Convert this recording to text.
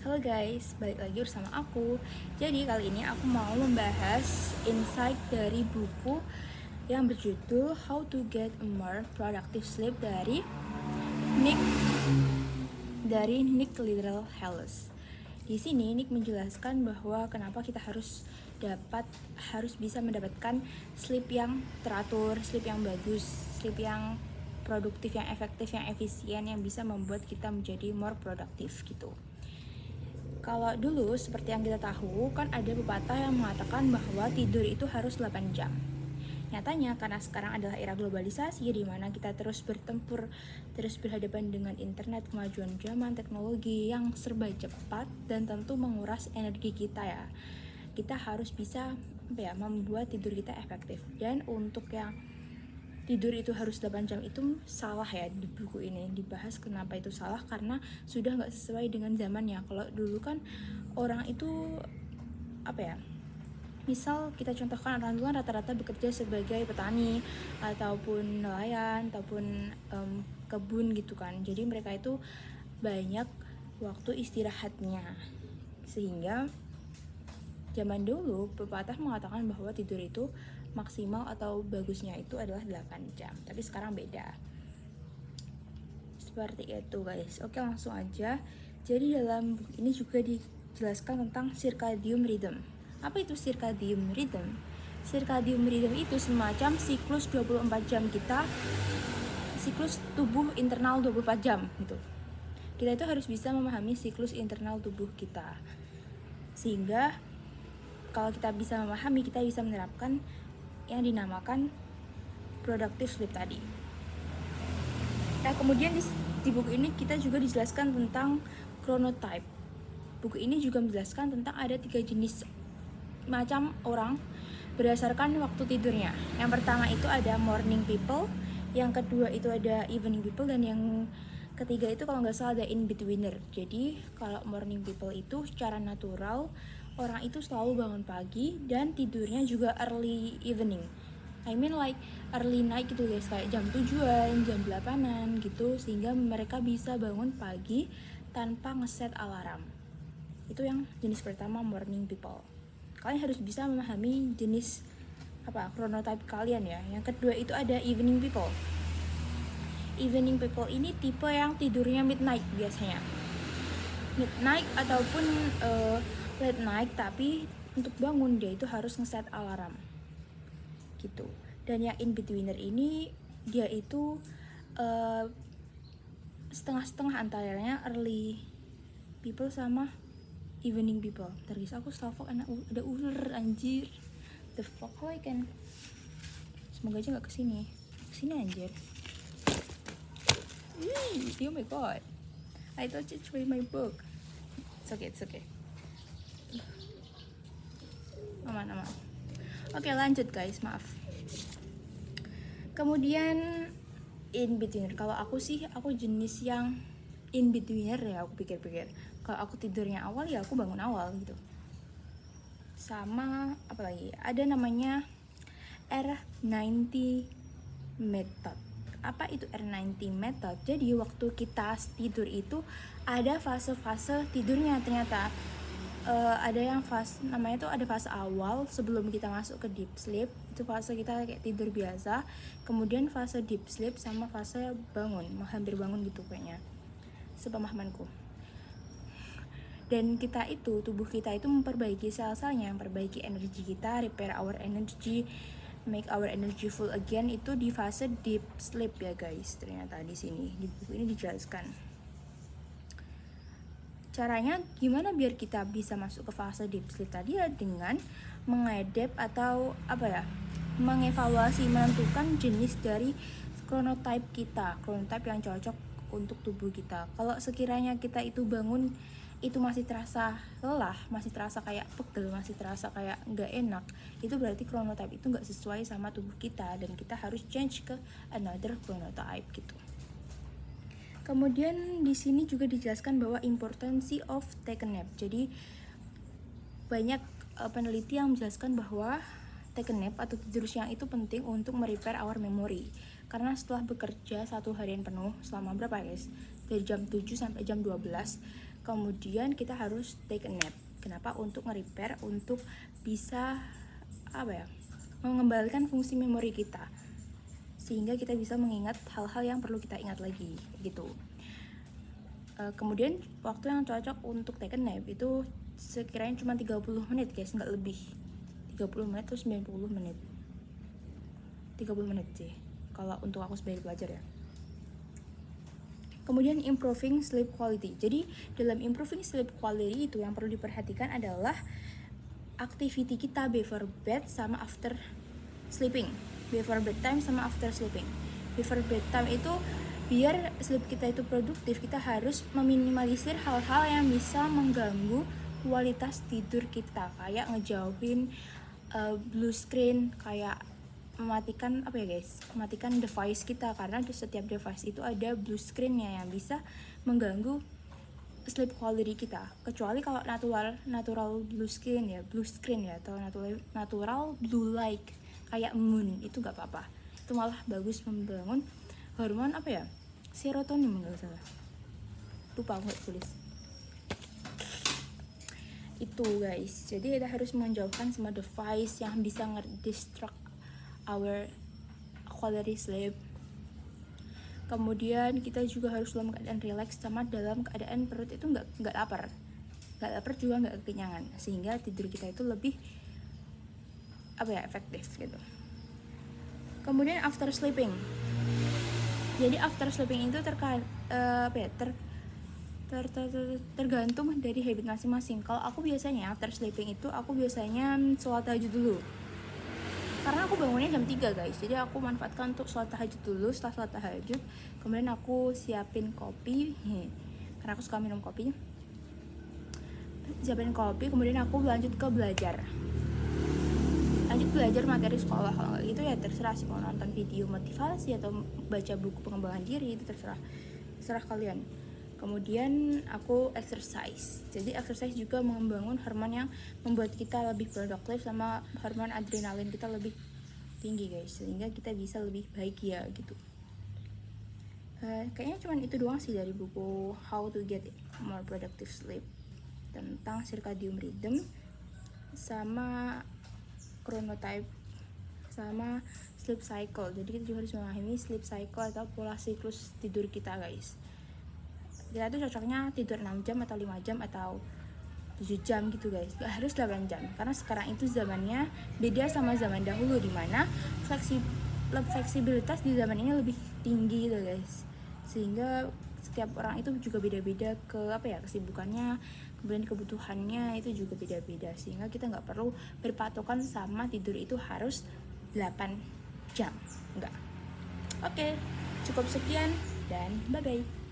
Halo guys, balik lagi bersama aku. Jadi kali ini aku mau membahas insight dari buku yang berjudul How to Get a More Productive Sleep Nick Nick Littlehales. Di sini Nick menjelaskan bahwa kenapa kita harus bisa mendapatkan sleep yang teratur, sleep yang bagus, sleep yang produktif, yang efektif, yang efisien, yang bisa membuat kita menjadi more produktif gitu. Kalau dulu seperti yang kita tahu kan ada pepatah yang mengatakan bahwa tidur itu harus 8 jam. Nyatanya karena sekarang adalah era globalisasi di mana kita terus bertempur, terus berhadapan dengan internet, kemajuan zaman, teknologi yang serba cepat dan tentu menguras energi kita ya. Kita harus bisa membuat tidur kita efektif. Dan untuk yang tidur itu harus 8 jam itu salah ya, di buku ini dibahas kenapa itu salah, karena sudah nggak sesuai dengan zamannya. Kalau dulu kan orang itu misal kita contohkan orang dulu rata-rata bekerja sebagai petani ataupun nelayan ataupun kebun gitu kan, jadi mereka itu banyak waktu istirahatnya, sehingga zaman dulu pepatah mengatakan bahwa tidur itu maksimal atau bagusnya itu adalah 8 jam. Tapi sekarang beda. Seperti itu guys. Oke, langsung aja. Jadi dalam buku ini juga dijelaskan tentang circadian rhythm. Apa itu circadian rhythm? Circadian rhythm itu semacam siklus 24 jam kita, siklus tubuh internal 24 jam gitu. Kita itu harus bisa memahami siklus internal tubuh kita, sehingga kalau kita bisa memahami, kita bisa menerapkan yang dinamakan productive sleep tadi. Nah, kemudian di buku ini kita juga dijelaskan tentang chronotype. Buku ini juga menjelaskan tentang ada 3 jenis macam orang berdasarkan waktu tidurnya. Yang pertama itu ada morning people, yang kedua itu ada evening people, dan yang ketiga itu kalau nggak salah ada in-betweener. Jadi kalau morning people itu secara natural orang itu selalu bangun pagi dan tidurnya juga early evening. I mean like early night gitu guys, kayak jam 7-an, jam 8-an gitu, sehingga mereka bisa bangun pagi tanpa ngeset alarm. Itu yang jenis pertama, morning people. Kalian harus bisa memahami jenis chronotype kalian ya. Yang kedua itu ada evening people. Evening people ini tipe yang tidurnya midnight biasanya. Midnight ataupun late night, tapi untuk bangun dia itu harus ngeset alarm gitu. Dan yang in betweener ini dia itu setengah-setengah antaranya early people sama evening people. Ntar guys, aku stalfok ada ular anjir. The fuck, how I can, semoga aja gak kesini anjir. Oh my god, I thought you read my book. It's okay. Aman. Oke, lanjut guys, maaf. Kemudian in betweener. Kalau aku jenis yang in betweener ya, aku pikir-pikir. Kalau aku tidurnya awal ya aku bangun awal gitu. Sama apa lagi? Ada namanya R90 method. Apa itu R90 method? Jadi waktu kita tidur itu ada fase-fase tidurnya ternyata. Ada yang namanya tuh ada fase awal sebelum kita masuk ke deep sleep, itu fase kita kayak tidur biasa, kemudian fase deep sleep sama fase bangun, hampir bangun gitu kayaknya, sepemahamanku. Dan tubuh kita itu memperbaiki sel-selnya, memperbaiki energi kita, repair our energy, make our energy full again, itu di fase deep sleep ya guys. Ternyata di sini di buku ini dijelaskan caranya gimana biar kita bisa masuk ke fase deep sleep tadi ya, dengan mengadapt atau mengevaluasi, menentukan jenis dari chronotype kita, chronotype yang cocok untuk tubuh kita. Kalau sekiranya kita itu bangun itu masih terasa lelah, masih terasa kayak pegel, masih terasa kayak nggak enak, itu berarti chronotype itu nggak sesuai sama tubuh kita dan kita harus change ke another chronotype gitu. Kemudian di sini juga dijelaskan bahwa importance of take a nap. Jadi banyak peneliti yang menjelaskan bahwa take a nap atau tidur siang itu penting untuk merepair our memory. Karena setelah bekerja 1 harian penuh selama berapa guys? Dari jam 7 sampai jam 12, Kemudian kita harus take a nap. Kenapa? Untuk nge-repair, untuk bisa mengembalikan fungsi memori kita, sehingga kita bisa mengingat hal-hal yang perlu kita ingat lagi gitu. Kemudian waktu yang cocok untuk take a nap itu sekiranya cuma 30 menit guys, nggak lebih. 30 menit atau 90 menit. 30 menit sih kalau untuk aku sebagai pelajar ya. Kemudian improving sleep quality. Jadi dalam improving sleep quality itu yang perlu diperhatikan adalah activity kita before bed sama after sleeping. Before bedtime sama after sleeping. Before bedtime itu biar sleep kita itu produktif, kita harus meminimalisir hal-hal yang bisa mengganggu kualitas tidur kita, kayak ngejauhin blue screen, kayak mematikan mematikan device kita, karena di setiap device itu ada blue screen-nya yang bisa mengganggu sleep quality kita. Kecuali kalau natural blue screen ya atau natural blue light kayak moon, itu nggak apa-apa. Itu malah bagus membangun hormon serotonin nggak salah, lupa aku nggak tulis itu guys. Jadi kita harus menjauhkan semua device yang bisa nge-distract our quality sleep. Kemudian kita juga harus dalam keadaan relax sama dalam keadaan perut itu nggak lapar juga nggak kekenyangan, sehingga tidur kita itu lebih efektif gitu. Kemudian after sleeping. Jadi after sleeping itu tergantung dari habit masing-masing. Kalau aku biasanya after sleeping itu aku biasanya sholat tahajud dulu. Karena aku bangunnya jam 3 guys. Jadi aku manfaatkan untuk sholat tahajud dulu. Setelah sholat tahajud, kemudian aku siapin kopi. Karena aku suka minum kopi. Siapin kopi, kemudian aku lanjut ke belajar. Lanjut belajar materi sekolah. Kalau gitu ya terserah sih, mau nonton video motivasi atau baca buku pengembangan diri, itu terserah kalian. Kemudian aku exercise. Jadi exercise juga membangun hormon yang membuat kita lebih produktif, sama hormon adrenalin kita lebih tinggi guys, sehingga kita bisa lebih bahagia gitu. Kayaknya cuma itu doang sih dari buku How to Get More Productive Sleep, tentang circadian rhythm sama chronotype sama sleep cycle. Jadi kita juga harus memahami sleep cycle atau pola siklus tidur kita guys. Kita tuh cocoknya tidur 6 jam atau 5 jam atau 7 jam gitu guys, gak harus 8 jam, karena sekarang itu zamannya beda sama zaman dahulu, dimana fleksibilitas di zaman ini lebih tinggi gitu guys, sehingga setiap orang itu juga beda-beda kesibukannya, kemudian kebutuhannya itu juga beda-beda, sehingga kita nggak perlu berpatokan sama tidur itu harus 8 jam, enggak. Oke, cukup sekian dan bye-bye.